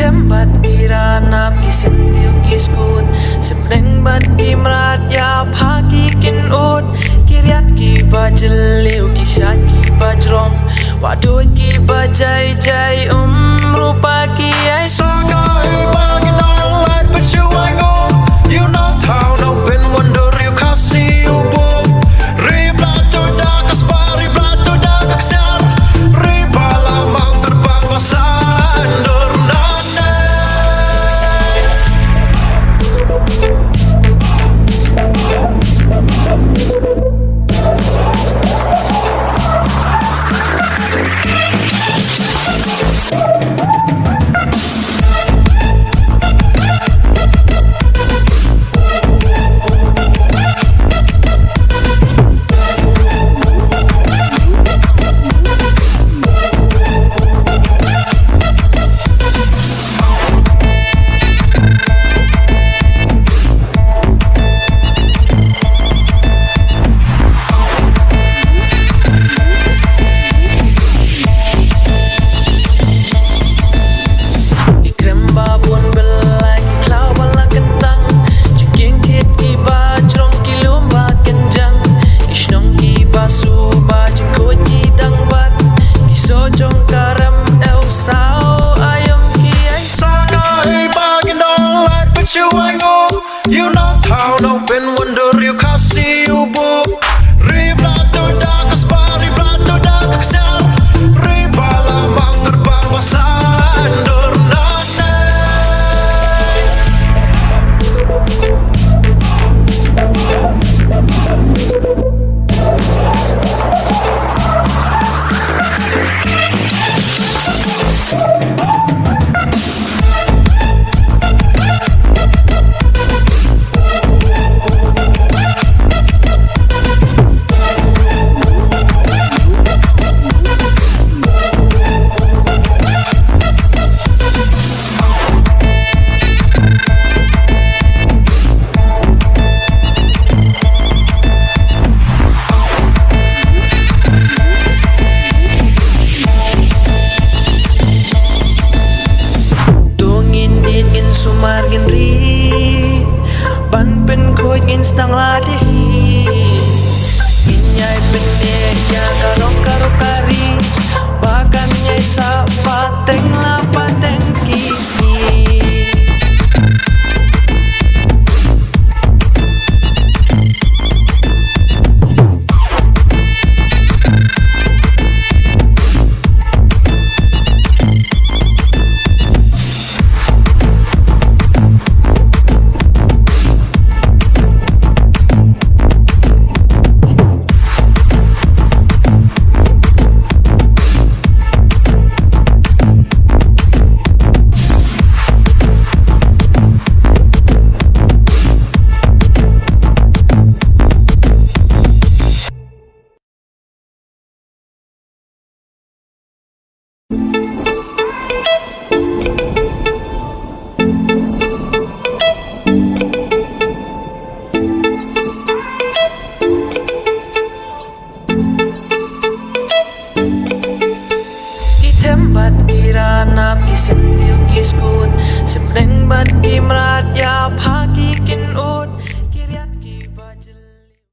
tempat kirana kisentiu kiskut semneng bat kimrat ya phaki kin ut kiryat ki bajeliu ki sat ki bajrong wadoi ki bajai jai rupa ki ai Saga bagi nolak berjuang you know how no ben wonder you kasih ubuk riblato dak aspari blato dak aksar ribala mang terbang basandor you know how no ben wonder you kasih ubuk riblato dak aspari blato dak aksar ribala mang terbang basandor sumargin ri ban pen khoi in stang la de hi inyai pen de ya kalong karo kari bahkan nyai sa pateng la pateng kisi tempat kirana kisentiu kiskut semneng bat kimrat ya